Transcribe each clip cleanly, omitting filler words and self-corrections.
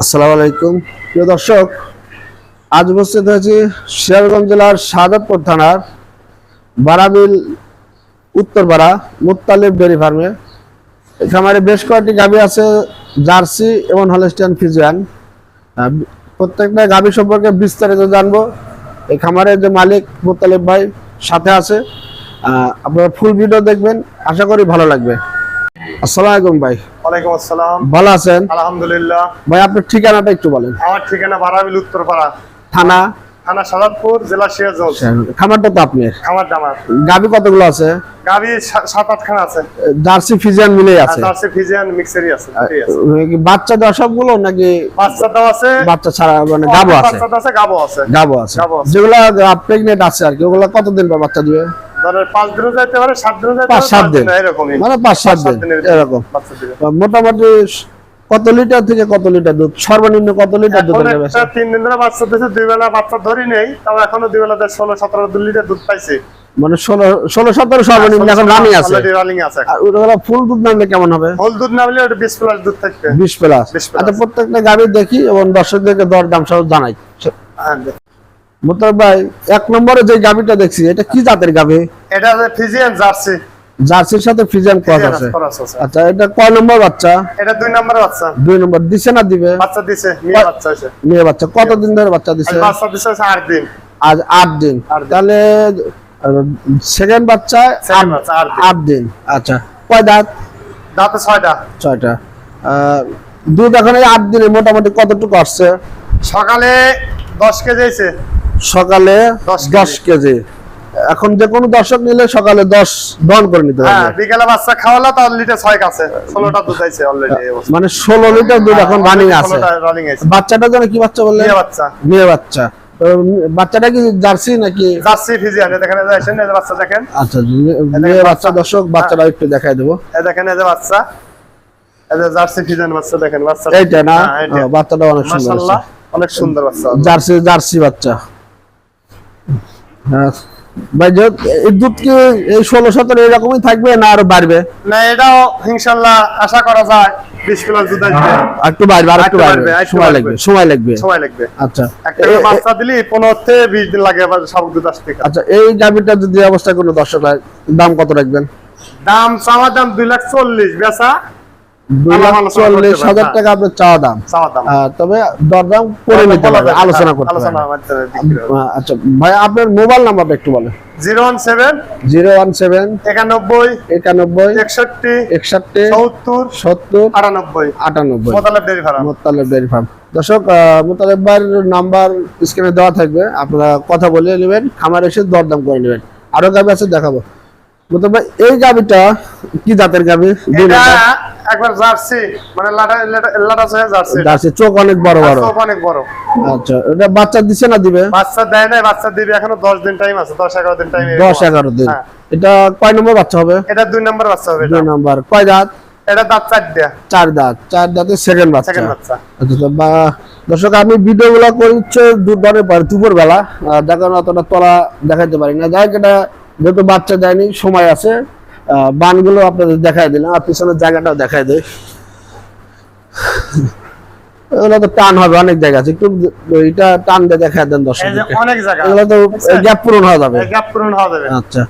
আসসালামু আলাইকুম প্রিয় দর্শক, আজ উপস্থিত হয়েছি সিরাজগঞ্জ জেলার শাহাদাতপুর থানার বারাবিল উত্তরপাড়া মুত্তালিব ডেয়ারি ফার্মে। এই খামারে বেশ কয়েকটি গাভী আছে, জার্সি এবং হলস্টিয়ান ফ্রিজিয়ান। প্রত্যেকটা গাভী সম্পর্কে বিস্তারিত জানবো। এই খামারের যে মালিক মুত্তালিব ভাই সাথে আছে, আপনারা ফুল ভিডিও দেখবেন, আশা করি ভালো লাগবে। আসসালামু আলাইকুম ভাই। ওয়ালাইকুম আসসালাম। ভালো আছেন? আলহামদুলিল্লাহ। ভাই আপনার ঠিকানাটা একটু বলেন। আমার ঠিকানা বারাবিল উত্তরপাড়া, থানা শাহাদাতপুর, জেলা সিরাজগঞ্জ। খামারটা তো আপনার? খামার জামার। গাভী কতগুলো আছে? গাভী 7-8 খানা আছে। জার্সি ফ্রিজিয়ান মিলে আছে? জার্সি ফ্রিজিয়ান মিক্সারই আছে। বাচ্চা দেওয়া সবগুলো নাকি বাচ্চা দাও আছে? বাচ্চা ছাড়া মানে গাবো আছে? বাচ্চা আছে, গাবো আছে। গাবো আছে। যেগুলা প্রেগনেন্ট আছে আর কি, ওগুলা কতদিন পর বাচ্চা দিবে? ধরেন 5 দিনও যাইতে পারে, 7 দিনও যাইতে পারে, 5-7 দিন এরকমই, মানে 5-7 দিন এরকম বাচ্চা দিবে। মোটামুটি কত লিটার থেকে কত লিটার দুধ, সর্বনিম্ন কত লিটার দুধ দেবে? 3 দিন ধরে বাচ্চা দিয়েছে, 2 বেলা বাচ্চা ধরি নেই, তাও এখনো 2 বেলা 16-17 লিটার দুধ পাইছে। মানে 16-17 সর্বনিম্ন এখন রানিং আছে। অলরেডি রানিং আছে। আর ওগুলা ফুল দুধ নামলে কেমন হবে? ফুল দুধ না হলে ওটা 20 প্লাস দুধ থাকবে। 20 প্লাস। আচ্ছা, প্রত্যেকটা গাভী দেখি এবং দর্শকদেরকে দর দাম সহ জানাই। মুত্তালিব ভাই, 1 নম্বরে যে গাভীটা দেখছি, এটা কি জাতের গাভী? এটা ফ্রিজিয়ান জার্সি। জার্সির সাথে ফ্রিজিয়ান ক্রস আছে। আচ্ছা, এটা কয় নম্বর বাচ্চা? এটা 2 নম্বর বাচ্চা। 2 নম্বর দিছে না দিবে? বাচ্চা দিছে, মেয়ে বাচ্চা হইছে। মেয়ে বাচ্চা। কতদিন ধরে বাচ্চা দিছে? বাচ্চা দিছে 8 দিন। আজ 8 দিন। তাহলে সেকেন্ড বাচ্চা 8 দিন। আচ্ছা, কয় দাঁত? দাঁতে 6টা। 6টা। দুধ এখন এই 8 দিনে মোটামুটি কতটুকু আসছে? সকালে 10 কেজি হইছে। সকালে 10 কেজি। এখন যে কোনো দর্শক নিলে সকালে 10 দহন করে নিতে হবে। হ্যাঁ, বিকালে বাচ্চা খাওয়ালা তার লিটার 6 আছে। 16টা দুধ আইছে অলরেডি। মানে 16 লিটার দুধ এখন রানিং আছে। 16টা রানিং আছে। বাচ্চাটা যেন কি বাচ্চা বললেন? মেয়ে বাচ্চা। মেয়ে বাচ্চা। বাচ্চাটা কি জার্সি নাকি? Jersey Friesian. দেখেন, আসেন, এই বাচ্চা দেখেন। আচ্ছা, মেয়ে বাচ্চা। দর্শক বাচ্চাটা একটু দেখাই দেবো। এই দেখেন, এই যে বাচ্চা, এই যে জার্সি ফ্রিজিয়ান বাচ্চা দেখেন। বাচ্চা এইটা না? বাচ্চাটা অনেক সুন্দর। মাশাআল্লাহ, অনেক সুন্দর বাচ্চা। জার্সি বাচ্চা। হ্যাঁ ভাই, এই দুধ কি এই 16-17 এরকমই থাকবে না আরো বাড়বে? না, এটাও ইনশাআল্লাহ আশা করা যায় 20 প্লাস দুধ আসবে। একটু বাড়বে, আর একটু বাড়বে। সময় লাগবে। আচ্ছা, একটা বাচ্চা দিলি 15 থেকে 20 দিন লাগে আবার সব দুধ আসতে। আচ্ছা, এই গাভীটা যদি অবস্থা কোনো দর্শক হয়, দাম কত রাখবেন? দাম চাওয়া দাম 2,40,000, বেচা 2,40,000 টাকা আপনার চাওয়া দাম। তবে দরদাম করে নিতে পারবে, আলোচনা করতে পারবে। আচ্ছা ভাই, আপনার মোবাইল নাম্বারটা একটু বলেন। 017 91 91 61 61 70 98 মুত্তালিব ডেয়ারি ফার্ম। দর্শক, মুত্তালিব ভাইয়ের নাম্বার স্ক্রিনে দেওয়া থাকবে, আপনারা কথা বলে নেবেন, খামার এসে দরদাম করে নেবেন। আরো গাভী আছে, দেখাবো। মুত্তালিব ভাই, এই গাভীটা কি জাতের গাভী? একবার জার্সি, মানে লাটা জার্সি। জার্সি, চোখ অনেক বড় বড়। চোখ অনেক বড়। আচ্ছা, এটা বাচ্চা দিছে না দিবে? বাচ্চা দেয় নাই, বাচ্চা দিবে এখনো 10 দিন টাইম আছে, 10-11 দিন টাইম। 10-11 দিন। এটা কয় নম্বর বাচ্চা হবে? এটা 2 নম্বর বাচ্চা হবে। 2 নম্বর। কয় দাঁত? এটা দাঁত 4টা। 4 দাঁত। 4 দাঁতের সেকেন্ড বাচ্চা। আচ্ছা, দর্শক, আমি ভিডিওগুলো করছি দুপুরের পর, দুপুর বেলা, দেখানো অতটা তোলা দেখাইতে পারি না। যাই, এটা যেহেতু বাচ্চা দেয়নি, সময় আছে, বানগুলো আপনাদের দেখাই দিলাম, আর পিছনের জায়গাটাও দেখাই দেয়। এগুলো তো টান হবে, অনেক জায়গা আছে, একটু এটা টান দিয়ে দেখাই দেন দর্শক। অনেক জায়গা, এগুলো তো গ্যাপ পূরণ হয়ে যাবে। আচ্ছা,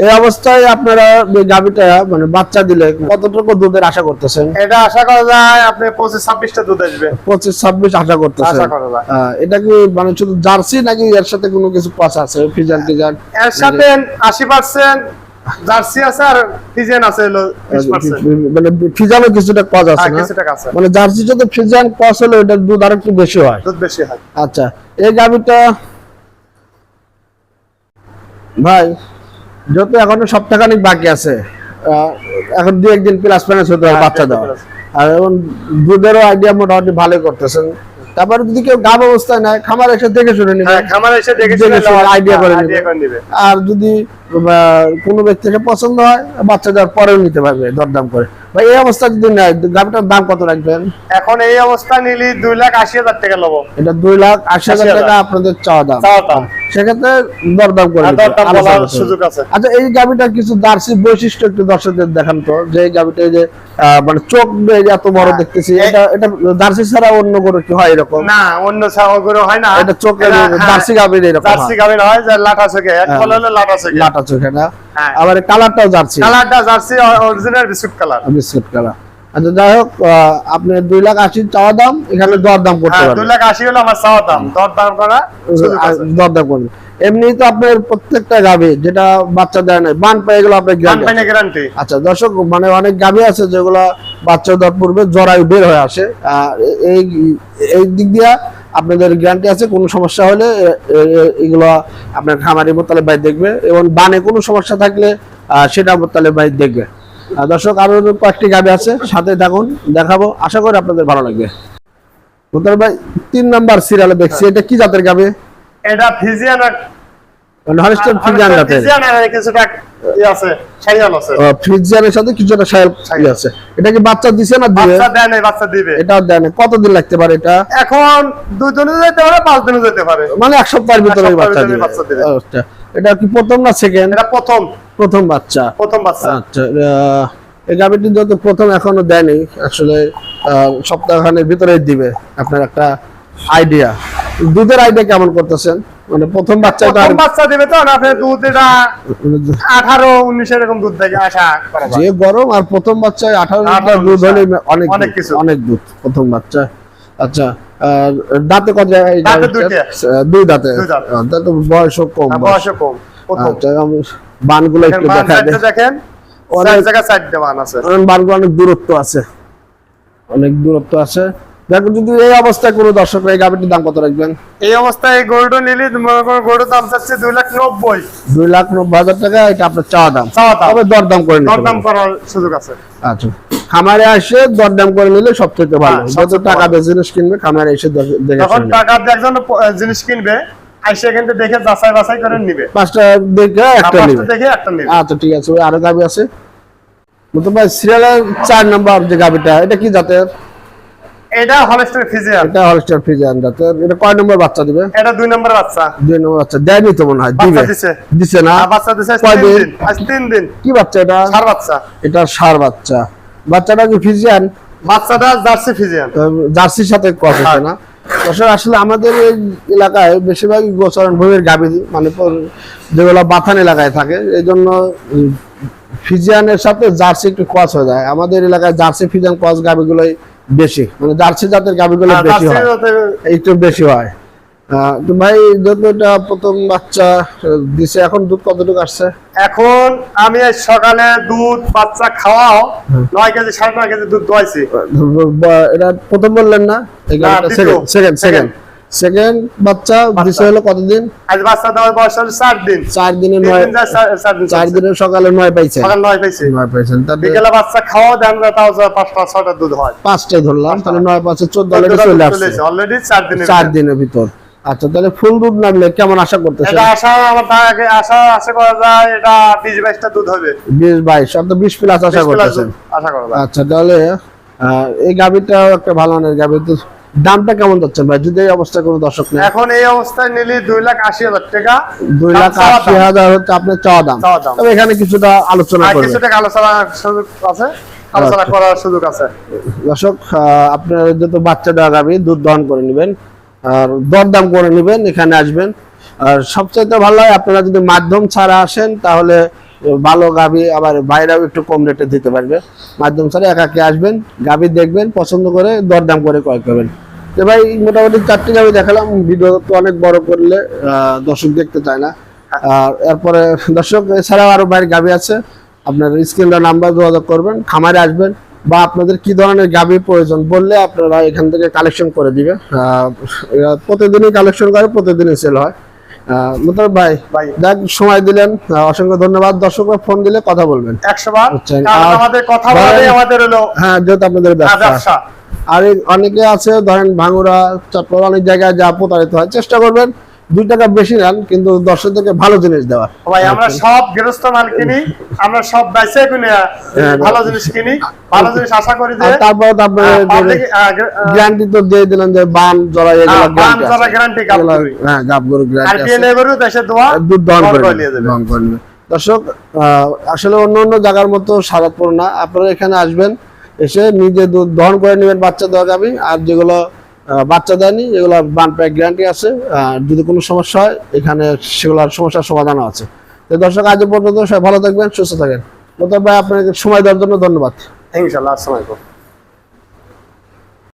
এই অবস্থায় আপনারা গাভীটা মানে বাচ্চা দিলে কতটুকু দুধের আশা করতেছেন? এটা আশা করা যায় আপনি 25-26টা দুধ আসবে। 25-26 আশা করতেছেন? এটা কি মানে শুধু জার্সি নাকি এর সাথে কোনো কিছু পাস আছে? ফ্রিজিয়ান এর সাথে 80% জার্সি আছে আর ফ্রিজিয়ান আছে 20%। মানে ফ্রিজিয়ানও কিছুটা কজ আছে না? মানে জার্সি যদি ফ্রিজিয়ান কজ হলে এটা দুধ আরো একটু বেশি হয়। আচ্ছা, এই গাভীটা ভাই যত এখনো সপ্তাহখানিক বাকি আছে, এখন 2-1 দিন প্লাস মাইনাস হতে হবে বাচ্চা দেওয়া, আর এখন দুধেরও আইডিয়া মোটামুটি ভালোই করতেছেন। তারপরে যদি কেউ গাভ অবস্থায় নেয়, খামার এসে দেখে শুনে নিবে, আইডিয়া করে নিবে। আর যদি কোনো ব্যক্তিকে পছন্দ হয়, বাচ্চা দেওয়ার পরেও নিতে পারবে দরদাম করে। ভাই এই অবস্থা যদি নেয় গাভিটার দাম কত রাখবেন? এখন এই অবস্থা নিলি 2,80,000 টাকা নেবো। এটা 2,80,000 টাকা আপনাদের চাওয়া দাম। সেক্ষেত্রে দরদাম করে নিতে দরদাম আলোচনা বলার করতে হবে। সুযোগ আছে। আচ্ছা এই গাভিটার কিছু জার্সি বৈশিষ্ট্য একটু দর্শকদের দেখান তো, যে এই গাভিটা যে মানে চোখ বেয়ে এত বড় দেখতেছি, এটা জার্সি ছাড়া অন্য গরু কি হয় এরকম? না, অন্য গরু হয় না, এটা চোখে জার্সি গাভির এরকম জার্সি গাভীর হয় যে লাটা চোখে, এক বলে হলো লাটা চোখে, লাটা চোখে না। হ্যাঁ। আবার কালারটাও জার্সি, কালারটা jersey original biscuit colour. Biscuit colour. আচ্ছা যাই হোক, আপনি 2,80,000 চাওয়া দাম, এখানে দরদাম করতে হ্যাঁ, পারবেন। 2,80,000 হলো আমার চাওয়া দাম, দরদাম করা সুযোগ আছে। দরদাম করবেন। এমনি তো আপনার প্রত্যেকটা গাভী যেটা বাচ্চা দেয় না, বান পায়ে গেল আপনার গ্যারান্টি। আচ্ছা দর্শক, মানে অনেক গাভী আছে যেগুলা বাচ্চা দেওয়ার পূর্বে জরায়ু বের হয়ে আসে, এই এই দিক দিয়া আপনাদের গ্যারান্টি আছে। কোনো সমস্যা হলে এগুলো আপনার খামারি মোতালেব ভাই দেখবে, এবং বানে কোনো সমস্যা থাকলে সেটা মোতালেব ভাই দেখবে। দর্শক আরো কয়েকটি গাভী আছে, সাথে থাকুন, দেখাবো, আশা করি আপনাদের ভালো লাগবে। মোতালেব ভাই 3 নাম্বার সিরিয়ালে দেখছি, এটা কি জাতের গাভী? এটা ফিজিয়ান, হলস্টাইন ফ্রিজিয়ান জাতের। ফিজিয়ান আর কিছুটা ই আছে, শাইওয়াল আছে। ফ্রিজিয়ানের সাথে কিছুটা শাইওয়াল আছে। এটা কি বাচ্চা দিছে না দিবে? বাচ্চা দেয় নাই, বাচ্চা দিবে। এটাও দেয় না। কতদিন লাগতে পারে এটা? এখন 2 দিনে যেতে পারে, 5 দিনে যেতে পারে, মানে 1 সপ্তাহের ভিতরে বাচ্চা দিবে। আচ্ছা, এটা কি প্রথম না সেকেন্ড? এটা প্রথম বাচ্চা। প্রথম বাচ্চা। আচ্ছা, এই গাভীটি যত প্রথম এখনো দেয়নি, আসলে সপ্তাহখানের ভিতরে দিবে। আপনার একটা আইডিয়া, দুধের আইডিয়া কেমন করতেছেন? মানে প্রথম বাচ্চা প্রথম বাচ্চা দিবে তো, আপনি দুধ এটা 18-19 এরকম দুধ থেকে আশা করা যায়। যে গরম, আর প্রথম বাচ্চায় 18 লিটার দুধ হলে অনেক কিছু, অনেক দুধ প্রথম বাচ্চা। আচ্ছা, দাঁতে কত? দাঁতে দুইটা। 2 দাঁতে। দাঁতে বয়সও কম। বয়সও কম। আচ্ছা, বানগুলো একটু দেখেন, অনেক জায়গা সাইডে বান আছে, বানগুলো অনেক দূরত্ব আছে, অনেক দূরত্ব আছে। দেখো, যদি এই অবস্থায় কোনো দর্শক এই গাভীটির দাম কত রাখবেন? এই অবস্থায় গরুটা নিলে গরুর দাম চাচ্ছে 2,90,000। 2,90,000 টাকা এটা আপনার চাওয়া দাম। তবে দরদাম করে নিতে দরদাম করার সুযোগ আছে। আচ্ছা, খামারে এসে দরদাম করে নিলে সবথেকে ভালো। যত টাকা দিয়ে জিনিস কিনবে, খামারে এসে দেখে যখন টাকা দিয়ে একজন জিনিস কিনবে, আইসা এখান থেকে দেখে যাচাই বাছাই করে নিবে। 5টা দেখে একটা নিবে। 5টা দেখে একটা নিবে। আচ্ছা ঠিক আছে। আরো গাভী আছে। মতো ভাই সিরিয়ালের 4 নাম্বার যে গাভীটা, এটা কি জাতের? এটা হলস্টাইন ফ্রিজিয়ান। এটা হলস্টাইন ফ্রিজিয়ান জাতের। এটা কয় নম্বর বাচ্চা দিবে? এটা 2 নম্বর বাচ্চা। 2 নম্বর বাচ্চা দেয়নি তো মনে হয়। দিবে, দিছে না? বাচ্চা দিছে 3 দিন। আজ 3 দিন। কি বাচ্চা এটা? ষাঁড় বাচ্চা। এটা ষাঁড় বাচ্চা। বাচ্চাটা কি ফ্রিজিয়ান? বাচ্চাটা জার্সি ফ্রিজিয়ান। জার্সির সাথে ক্রস হচ্ছে না? আসলে আমাদের এই এলাকায় বেশিরভাগই গোচরণ ভূমির গাভী, মানে যেগুলো বাথান এলাকায় থাকে, এই জন্য ফ্রিজিয়ানের সাথে জার্সি একটু ক্রস হয়ে যায়। আমাদের এলাকায় জার্সি ফ্রিজিয়ান ক্রস গাভীগুলোই বেশি, মানে জার্সি জাতের গাভীগুলো বেশি হয়, একটু বেশি হয়। তো ভাই, যত এটা প্রথম বাচ্চা দিছে, এখন দুধ কতটুকু আসছে? এখন আমি সকালে দুধ বাচ্চা খাওয়াও 9 কেজি 9.5 কেজি দুধ দোয়াইছি। এটা প্রথম বললেন না? সেকেন্ড বাচ্চা দিছে হলো কতদিন? আজ বাচ্চা দেওয়ার বয়স হলো 4 দিন। 4 দিনে 4 দিনের সকালে 9 পাইছে। সকালে 9 পাইছে। 9 পাইছেন। তাহলে বিকেলে বাচ্চা খাওয়া দেন, তাও 5টা 6টা দুধ হয়। 5টাই ধরলাম, তাহলে 9 5 14 অলরেডি চলে আসছে অলরেডি 4 দিনের ভিতর। আচ্ছা, তাহলে ফুল দুধ নামলে কেমন আশা করতেছেন? এটা আশা আমার আগে আশা করা যায়, এটা 20-22টা দুধ হবে। 20-22, সব তো 20 প্লাস আশা করতেছেন? আশা করা যায়। আচ্ছা, তাহলে এই গাভীটা একটা ভালো মানের গাভী। তো দামটা কেমন যাচ্ছেন ভাই, যদি এই অবস্থায় কোনো দর্শক নেই? এখন এই অবস্থায় নিলে 2,80,000 টাকা। 2,80,000 হচ্ছে আপনার চাওয়া দাম। তবে এখানে কিছুটা আলোচনা করবেন, কিছুটা আলোচনার সুযোগ আছে, আলোচনা করার সুযোগ আছে। দর্শক, আপনার যত বাচ্চা দেওয়া গাভী দুধ দহন করে নেবেন, আর দরদাম করে নেবেন, এখানে আসবেন। আর সবচাইতে ভালো হয় আপনারা যদি মাধ্যম ছাড়া আসেন, তাহলে ভালো গাভী আবার বাইরেও একটু কম রেটে দিতে পারবে। মাধ্যম ছাড়া একাকে আসবেন, গাভী দেখবেন, পছন্দ করে দরদাম করে ক্রয় করবেন। তো ভাই, মোটামুটি 4টি গাভী দেখালাম। ভিডিও তো অনেক বড় করলে দর্শক দেখতে চায় না। আর এরপরে দর্শক, এছাড়াও আরো বাইরের গাভী আছে, আপনার স্ক্রিনে নাম্বার যোগাযোগ করবেন, খামারে আসবেন, বা আপনাদের কি ধরনের গাভী প্রয়োজন বললে আপনারা এখান থেকে কালেকশন করে দিবে। প্রতিদিনই কালেকশন করে, প্রতিদিনই সেল হয়। মোতালেব ভাই, দেখ সময় দিলেন, অসংখ্য ধন্যবাদ। দর্শকরা ফোন দিলে কথা বলবেন 100 বার। আমাদের কথা বলে আমাদের হলো, হ্যাঁ, যেহেতু আপনাদের ব্যবসা। আর অনেকে আছে ধরেন ভাঙুরা, চট্টগ্রাম, অনেক জায়গায় যা প্রতারিত হয়, চেষ্টা করবেন 2 টাকা বেশি নেন, কিন্তু দর্শকদেরকে ভালো জিনিস দেওয়ার। ভাই আমরা সব গৃহস্থ মাল কিনি, আমরা সব বেচে কিনে ভালো জিনিস কিনি, ভালো জিনিস আশা করি যে। আর তারপর তো আপনি গ্যারান্টি তো দিয়ে দিলেন যে বান জরা এগুলো বান জরা গ্যারান্টি গাব করি। হ্যাঁ, গাব গরু আর গ্যারান্টি আছে। বিএনএ গরু দেশে দোয়া দুধ দহন করে নিয়ে যাবে। দহন করে নেবে। দর্শক, আসলে অন্য অন্য জায়গার মতো সাদাতপুর না, আপনারা এখানে আসবেন, এসে নিজে দুধ দহন করে নেবেন বাচ্চা দেওয়া গাবি। আর যেগুলো বাচ্চা দেয়নি এগুলো বান প্যাক গ্যারান্টি আছে। যদি কোনো সমস্যা হয় এখানে সেগুলোর সমস্যার সমাধানও আছে। তো দর্শক, আজ পর্যন্ত সবাই ভালো থাকবেন, সুস্থ থাকেন। মোতাব ভাই, আপনাকে সময় দেওয়ার জন্য ধন্যবাদ। ইনশাআল্লাহ। আসসালামু আলাইকুম।